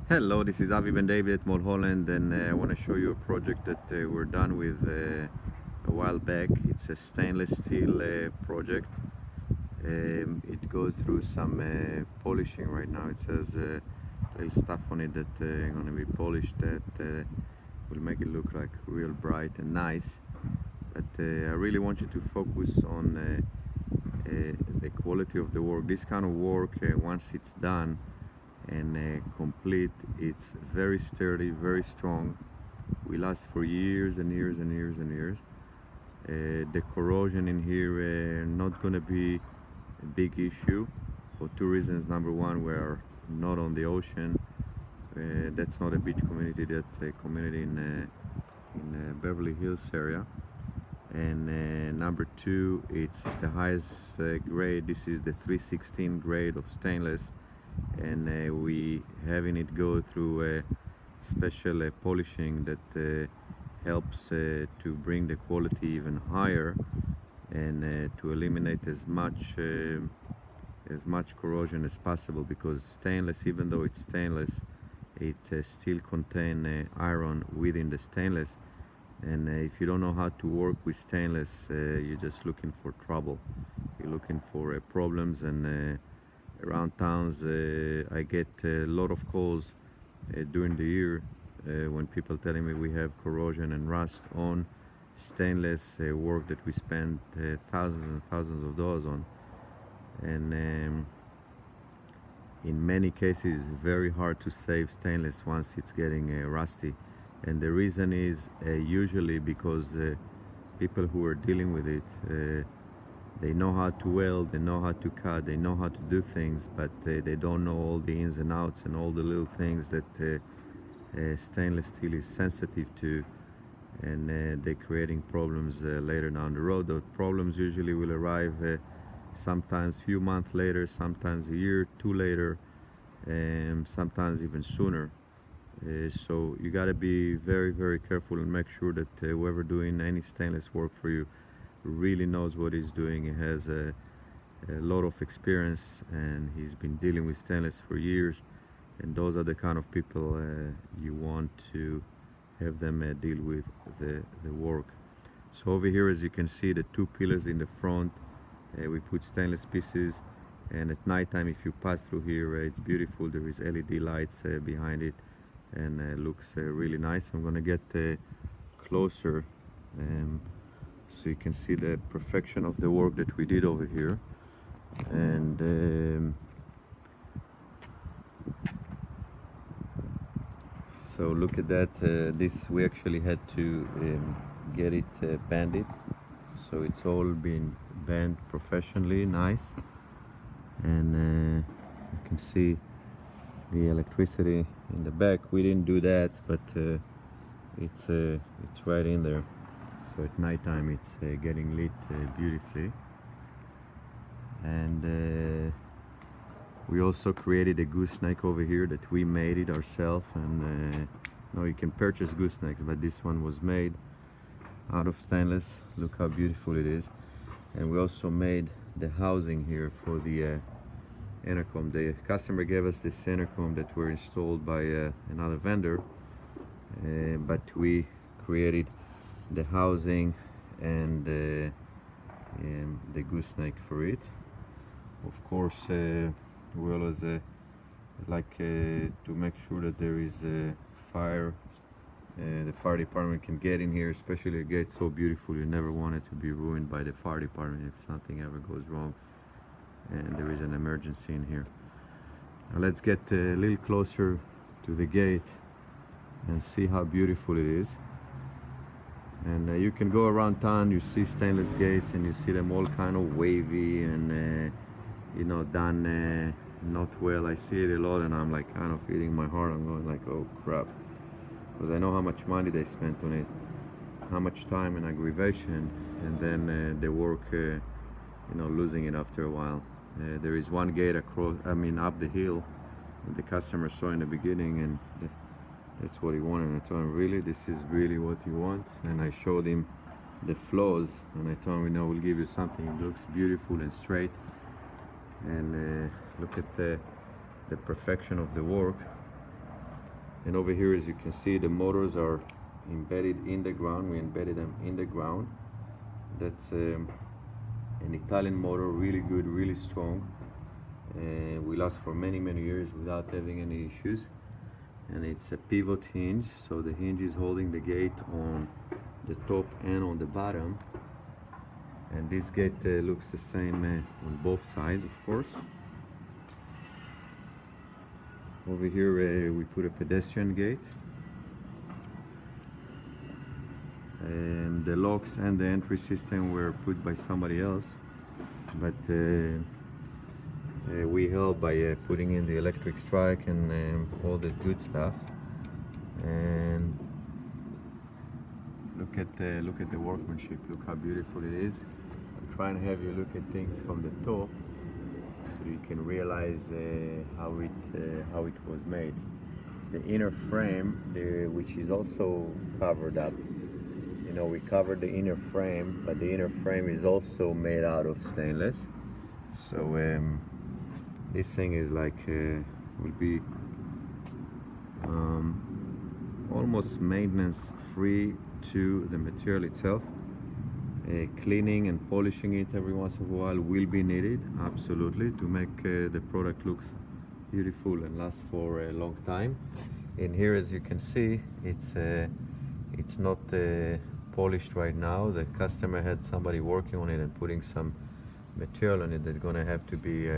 Hello, this is Avi Ben David at Mulholland, and I want to show you a project that we're done with a while back. It's a stainless steel project. It goes through some polishing right now. It says little stuff on it that going to be polished that will make it look like real bright and nice. But I really want you to focus on the quality of the work. This kind of work, once it's done and complete, it's very sturdy, very strong, will last for years and years and years and years. The corrosion in here not gonna be a big issue for two reasons. Number one, we're not on the ocean. That's not a beach community, that's a community in Beverly Hills area. And number two, it's the highest grade. This is the 316 grade of stainless, and we having it go through special polishing that helps to bring the quality even higher, and to eliminate as much corrosion as possible, because stainless, even though it's stainless, it still contain iron within the stainless. And if you don't know how to work with stainless, you're just looking for trouble. You're looking for problems. And around towns, I get a lot of calls during the year when people telling me we have corrosion and rust on stainless work that we spend thousands and thousands of dollars on. And in many cases, it's very hard to save stainless once it's getting rusty. And the reason is usually because people who are dealing with it, they know how to weld, they know how to cut, they know how to do things, but they don't know all the ins and outs and all the little things that stainless steel is sensitive to, and they're creating problems later down the road. The problems usually will arrive sometimes few months later, sometimes a year, two later, and sometimes even sooner. So you got to be very, very careful and make sure that whoever doing any stainless work for you really knows what he's doing. He has a lot of experience, and he's been dealing with stainless for years. And those are the kind of people you want to have them deal with the work. So over here, as you can see, the two pillars in the front, we put stainless pieces. And at nighttime, if you pass through here, it's beautiful. There is LED lights behind it, and looks really nice. I'm gonna get closer so you can see the perfection of the work that we did over here. And so look at that. This we actually had to get it banded, so it's all been band professionally, nice. And you can see the electricity in the back. We didn't do that, but it's right in there. So at nighttime it's getting lit beautifully. And we also created a gooseneck over here that we made it ourselves. And no, you can purchase goosenecks, but this one was made out of stainless. Look how beautiful it is. And we also made the housing here for the intercom. The customer gave us this intercom that were installed by another vendor, but we created the housing and the gooseneck for it. Of course, we always like to make sure that there is fire. The fire department can get in here, especially a gate so beautiful. You never want it to be ruined by the fire department if something ever goes wrong and there is an emergency in here. Now let's get a little closer to the gate and see how beautiful it is. And you can go around town, you see stainless gates, and you see them all kind of wavy and you know, done not well. I see it a lot, and I'm like kind of feeling my heart. I'm going like, oh crap, because I know how much money they spent on it, how much time and aggravation, and then they work you know, losing it after a while. There is one gate across, up the hill that the customer saw in the beginning, and that's what he wanted. And I told him, really, this is really what you want? And I showed him the flaws, and I told him, you know, we'll give you something that looks beautiful and straight. And look at the perfection of the work. And over here, as you can see, the motors are embedded in the ground. We embedded them in the ground. That's an Italian motor, really good, really strong. We last for many years without having any issues. And it's a pivot hinge, so the hinge is holding the gate on the top and on the bottom. And this gate looks the same on both sides, of course. Over here we put a pedestrian gate, and the locks and the entry system were put by somebody else, but we help by putting in the electric strike and all the good stuff. And look at the workmanship. Look how beautiful it is. I'm trying to have you look at things from the top, so you can realize how it was made. The inner frame, which is also covered up. You know, we covered the inner frame, but the inner frame is also made out of stainless. So this thing is like will be almost maintenance free to the material itself. Cleaning and polishing it every once in a while will be needed, absolutely, to make the product looks beautiful and last for a long time. And here, as you can see, it's not polished right now. The customer had somebody working on it and putting some material on it that's gonna have to be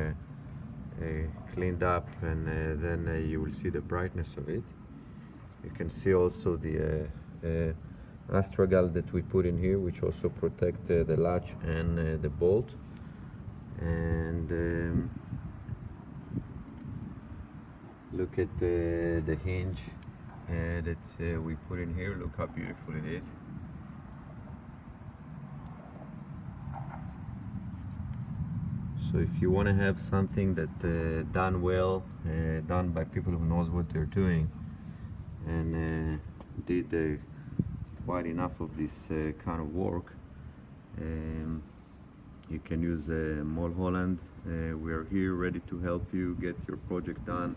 cleaned up, and then you will see the brightness of it. You can see also the astragal that we put in here, which also protect the latch and the bolt. And look at the hinge that we put in here. Look how beautiful it is. So if you want to have something that done well, done by people who knows what they're doing, and did quite enough of this kind of work, you can use Mulholland. We are here ready to help you get your project done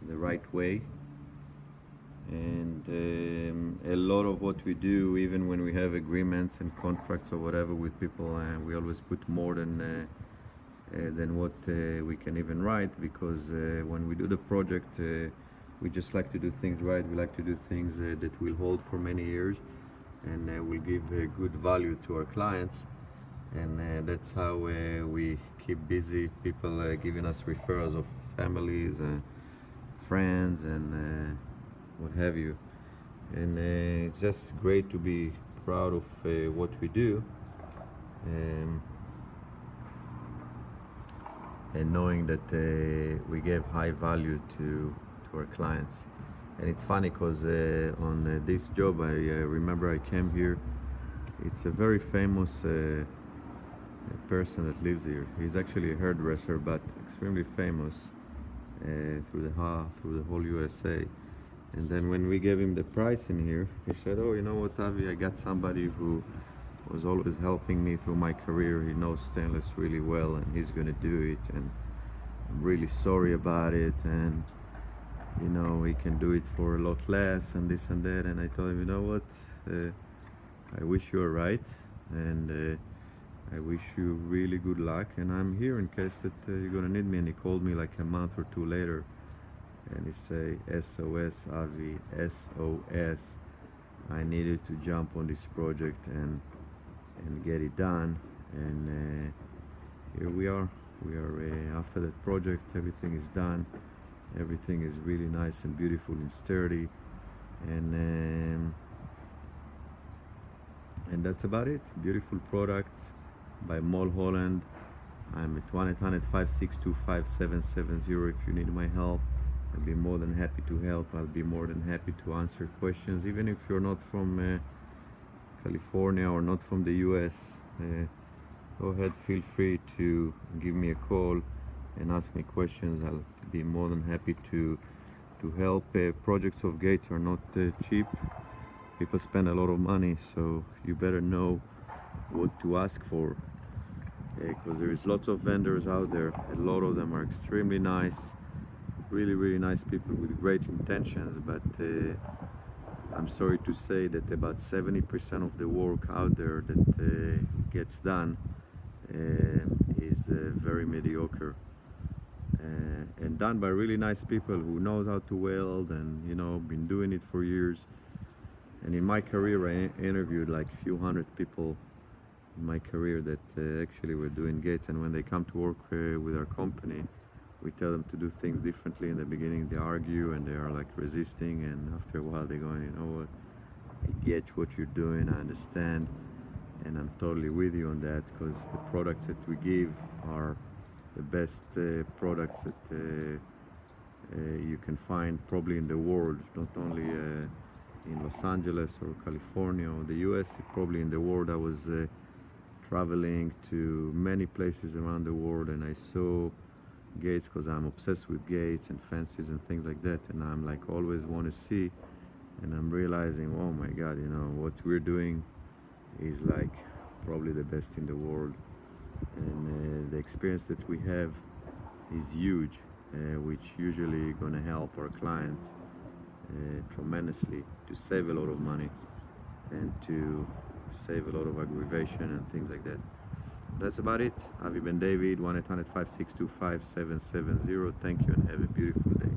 the right way. And a lot of what we do, even when we have agreements and contracts or whatever with people, we always put more than what we can even write, because when we do the project, we just like to do things right. We like to do things that will hold for many years and will give good value to our clients. And that's how we keep busy, people giving us referrals of families, friends, and what have you. And it's just great to be proud of what we do, and knowing that we give high value to our clients. And it's funny because on this job, I remember I came here. It's a very famous person that lives here. He's actually a hairdresser, but extremely famous through the whole USA. And then when we gave him the price in here, he said, "Oh, you know what, Avi? I got somebody who was always helping me through my career. He knows stainless really well, and he's gonna do it. And I'm really sorry about it. And you know, he can do it for a lot less, and this and that." And I told him, "You know what? I wish you were right, and I wish you really good luck. And I'm here in case that you're gonna need me." And he called me like a month or two later, and he say, "SOS, Avi, SOS. I needed to jump on this project and get it done." And here we are. We are after that project. Everything is done. Everything is really nice and beautiful and sturdy, and that's about it. Beautiful product by Mulholland. I'm at 1-800-562-5770 if you need my help. I'll be more than happy to help. I'll be more than happy to answer questions, even if you're not from California or not from the US. Go ahead, feel free to give me a call and ask me questions. I'll be more than happy to help. Projects of gates are not cheap. People spend a lot of money, so you better know what to ask for, because there is lots of vendors out there. A lot of them are extremely nice, really nice people with great intentions, but I'm sorry to say that about 70% of the work out there that gets done is very mediocre and done by really nice people who knows how to weld and been doing it for years. And in my career, I interviewed like a few hundred people in my career that actually were doing gates, and when they come to work with our company, we tell them to do things differently. In the beginning they argue and they are like resisting, and after a while they're going, you know what, I get what you're doing, I understand, and I'm totally with you on that, because the products that we give are the best products that you can find probably in the world, not only in Los Angeles or California or the US, probably in the world. I was traveling to many places around the world, and I saw gates because I'm obsessed with gates and fences and things like that, and I'm like always want to see, and I'm realizing, oh my God, what we're doing is like probably the best in the world, and the experience that we have is huge, which usually gonna help our clients tremendously to save a lot of money and to save a lot of aggravation and things like that. That's about it. Avi Ben David, 1-800-562-5770. Thank you and have a beautiful day.